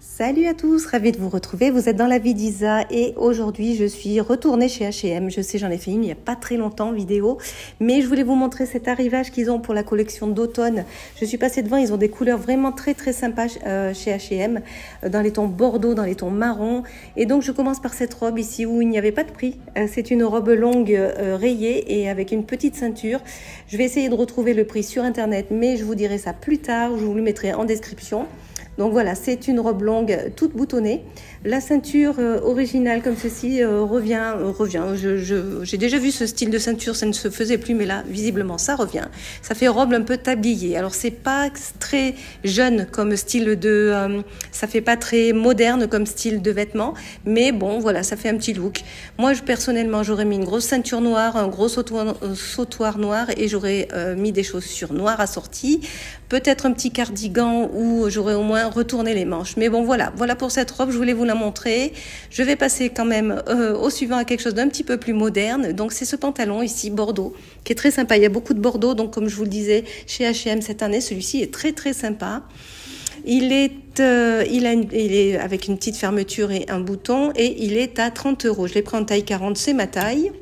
Salut à tous, ravie de vous retrouver. Vous êtes dans la vie d'Isa et aujourd'hui je suis retournée chez H&M. Je sais, j'en ai fait une il n'y a pas très longtemps vidéo, mais je voulais vous montrer cet arrivage qu'ils ont pour la collection d'automne. Je suis passée devant, ils ont des couleurs vraiment très sympas chez H&M, dans les tons bordeaux, dans les tons marron. Et donc je commence par cette robe ici où il n'y avait pas de prix. C'est une robe longue rayée et avec une petite ceinture. Je vais essayer de retrouver le prix sur internet, mais je vous dirai ça plus tard, je vous le mettrai en description. Donc voilà, c'est une robe longue toute boutonnée. La ceinture originale comme ceci revient. J'ai déjà vu ce style de ceinture, ça ne se faisait plus, mais là, visiblement, ça revient. Ça fait robe un peu tablier. Alors, c'est pas très jeune comme style de... ça fait pas très moderne comme style de vêtements, mais bon, voilà, ça fait un petit look. Moi, personnellement, j'aurais mis une grosse ceinture noire, un gros sautoir noir et j'aurais mis des chaussures noires assorties. Peut-être un petit cardigan où j'aurais au moins retourné les manches. Mais bon, voilà pour cette robe, je voulais vous la montrer. Je vais passer quand même au suivant à quelque chose d'un petit peu plus moderne. Donc c'est ce pantalon ici, bordeaux, qui est très sympa. Il y a beaucoup de bordeaux, donc comme je vous le disais, chez H&M cette année, celui-ci est très sympa. Il est avec une petite fermeture et un bouton et il est à 30 €. Je l'ai pris en taille 40, c'est ma taille.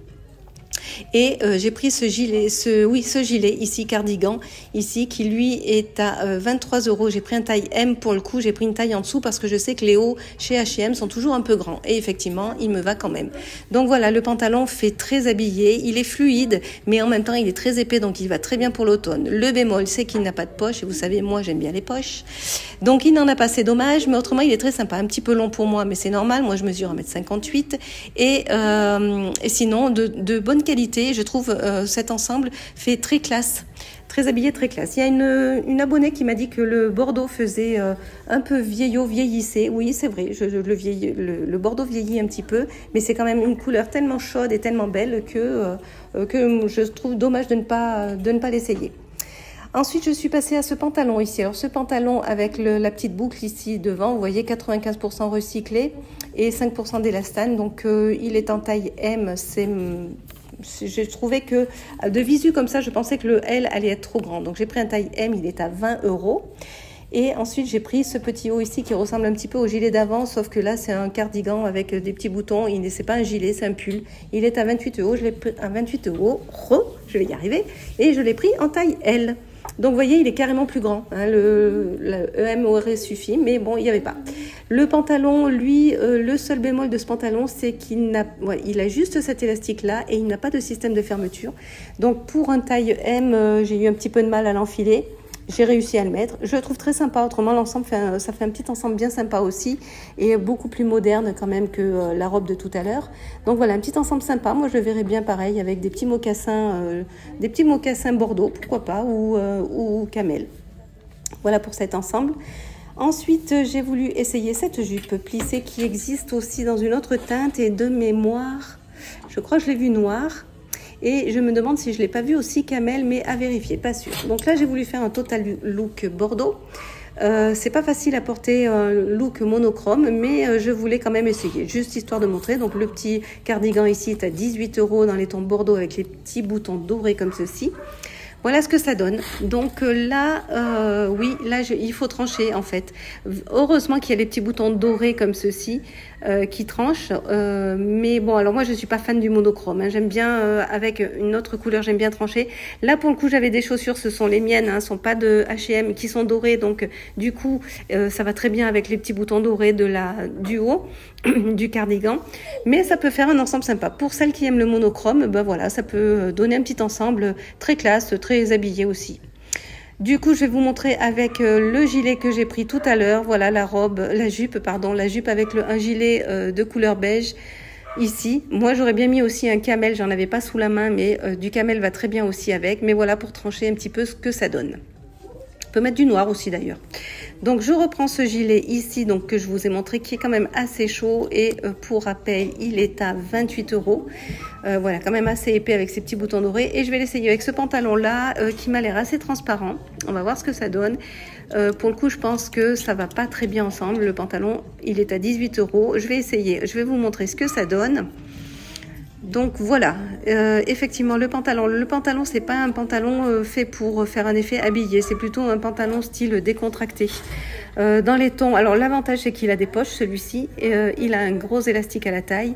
Et j'ai pris ce gilet ici, cardigan, ici, qui lui est à 23 €. J'ai pris un taille M pour le coup, j'ai pris une taille en dessous parce que je sais que les hauts chez H&M sont toujours un peu grands. Et effectivement, il me va quand même. Donc voilà, le pantalon fait très habillé, il est fluide, mais en même temps, il est très épais, donc il va très bien pour l'automne. Le bémol, c'est qu'il n'a pas de poche, et vous savez, moi, j'aime bien les poches. Donc il n'en a pas, c'est dommage, mais autrement, il est très sympa. Un petit peu long pour moi, mais c'est normal. Moi, je mesure 1,58 m. Et sinon, de bonne qualité. Je trouve cet ensemble fait très classe, très habillé, très classe. Il y a une abonnée qui m'a dit que le bordeaux faisait un peu vieillissait. Oui, c'est vrai, le bordeaux vieillit un petit peu, mais c'est quand même une couleur tellement chaude et tellement belle que je trouve dommage de ne pas l'essayer. Ensuite, je suis passée à ce pantalon ici. Alors, ce pantalon avec la petite boucle ici devant, vous voyez, 95% recyclé et 5% d'élastane. Donc, il est en taille M. J'ai trouvé que de visu comme ça, je pensais que le L allait être trop grand. Donc, j'ai pris un taille M, il est à 20 €. Et ensuite, j'ai pris ce petit haut ici qui ressemble un petit peu au gilet d'avant, sauf que là, c'est un cardigan avec des petits boutons. C'est pas un gilet, c'est un pull. Il est à 28 €. Je l'ai pris à 28 €. Je vais y arriver. Et je l'ai pris en taille L. Donc, vous voyez, il est carrément plus grand. Hein, le EM aurait suffi, mais bon, il n'y avait pas. Le pantalon, lui, le seul bémol de ce pantalon, c'est qu'il a juste cet élastique-là et il n'a pas de système de fermeture. Donc, pour un taille M, j'ai eu un petit peu de mal à l'enfiler. J'ai réussi à le mettre. Je le trouve très sympa. Autrement, l'ensemble, ça fait un petit ensemble bien sympa aussi et beaucoup plus moderne quand même que la robe de tout à l'heure. Donc voilà, un petit ensemble sympa. Moi, je le verrais bien pareil avec des petits mocassins bordeaux, pourquoi pas, ou camel. Voilà pour cet ensemble. Ensuite, j'ai voulu essayer cette jupe plissée qui existe aussi dans une autre teinte et de mémoire. Je crois que je l'ai vue noire. Et je me demande si je ne l'ai pas vu aussi camel, mais à vérifier, pas sûr. Donc là, j'ai voulu faire un total look bordeaux. C'est pas facile à porter un look monochrome, mais je voulais quand même essayer, juste histoire de montrer. Donc le petit cardigan ici est à 18 € dans les tons bordeaux avec les petits boutons dorés comme ceci. Voilà ce que ça donne. Donc là, il faut trancher en fait. Heureusement qu'il y a les petits boutons dorés comme ceci qui tranchent. Mais bon, alors moi je suis pas fan du monochrome. Hein. J'aime bien avec une autre couleur, j'aime bien trancher. Là pour le coup, j'avais des chaussures, ce sont les miennes, hein, sont pas de H&M, qui sont dorées. Donc du coup, ça va très bien avec les petits boutons dorés du haut du cardigan. Mais ça peut faire un ensemble sympa. Pour celles qui aiment le monochrome, ben voilà, ça peut donner un petit ensemble très classe, très habillé aussi. Du coup, je vais vous montrer avec le gilet que j'ai pris tout à l'heure. Voilà la jupe avec un gilet de couleur beige ici. Moi, j'aurais bien mis aussi un camel. J'en avais pas sous la main, mais du camel va très bien aussi avec. Mais voilà pour trancher un petit peu ce que ça donne. On peut mettre du noir aussi d'ailleurs. Donc je reprends ce gilet ici donc que je vous ai montré qui est quand même assez chaud et pour rappel il est à 28 €. Voilà, quand même assez épais avec ses petits boutons dorés et je vais l'essayer avec ce pantalon là qui m'a l'air assez transparent. On va voir ce que ça donne. Pour le coup je pense que ça va pas très bien ensemble. Le pantalon il est à 18 €. Je vais essayer, je vais vous montrer ce que ça donne. Donc voilà, effectivement le pantalon c'est pas un pantalon fait pour faire un effet habillé, c'est plutôt un pantalon style décontracté. Dans les tons, alors l'avantage c'est qu'il a des poches, celui-ci, il a un gros élastique à la taille,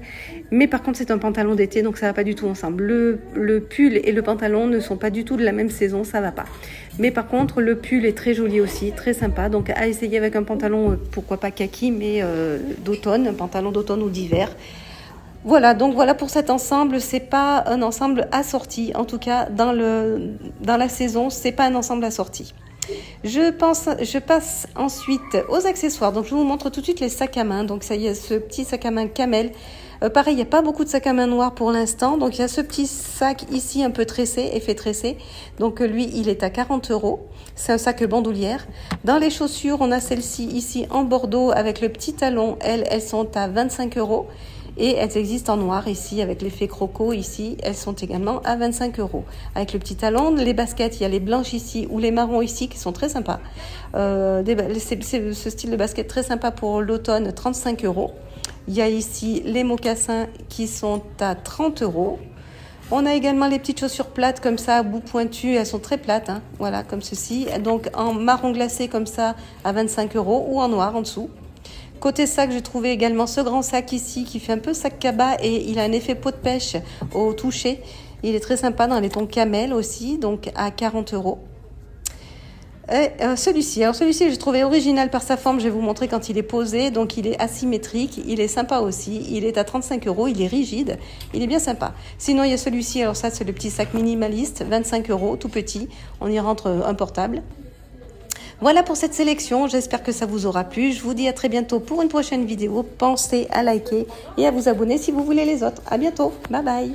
mais par contre c'est un pantalon d'été, donc ça va pas du tout ensemble. Le pull et le pantalon ne sont pas du tout de la même saison, ça va pas. Mais par contre le pull est très joli aussi, très sympa, donc à essayer avec un pantalon, pourquoi pas kaki, mais d'automne, un pantalon d'automne ou d'hiver. Voilà, donc voilà pour cet ensemble, c'est pas un ensemble assorti, en tout cas dans la saison, c'est pas un ensemble assorti. Je passe ensuite aux accessoires. Donc je vous montre tout de suite les sacs à main. Donc ça y est, ce petit sac à main Camel. Pareil, il n'y a pas beaucoup de sacs à main noirs pour l'instant. Donc il y a ce petit sac ici un peu tressé, effet tressé. Donc lui, il est à 40 €. C'est un sac bandoulière. Dans les chaussures, on a celle-ci ici en bordeaux avec le petit talon. Elles sont à 25 €. Et elles existent en noir ici avec l'effet croco ici, elles sont également à 25 €. Avec le petit talon, les baskets, il y a les blanches ici ou les marrons ici qui sont très sympas. C'est ce style de basket très sympa pour l'automne, 35 €. Il y a ici les mocassins qui sont à 30 €. On a également les petites chaussures plates comme ça, à bout pointu, elles sont très plates, hein, voilà, comme ceci. Donc en marron glacé comme ça à 25 € ou en noir en dessous. Côté sac, j'ai trouvé également ce grand sac ici qui fait un peu sac cabas et il a un effet peau de pêche au toucher. Il est très sympa dans les tons camel aussi, donc à 40 €. Et celui-ci, alors celui-ci j'ai trouvé original par sa forme, je vais vous montrer quand il est posé, donc il est asymétrique, il est sympa aussi, il est à 35 €, il est rigide, il est bien sympa. Sinon il y a celui-ci, alors ça c'est le petit sac minimaliste, 25 €, tout petit, on y rentre un portable. Voilà pour cette sélection, j'espère que ça vous aura plu. Je vous dis à très bientôt pour une prochaine vidéo. Pensez à liker et à vous abonner si vous voulez les autres. À bientôt, bye bye.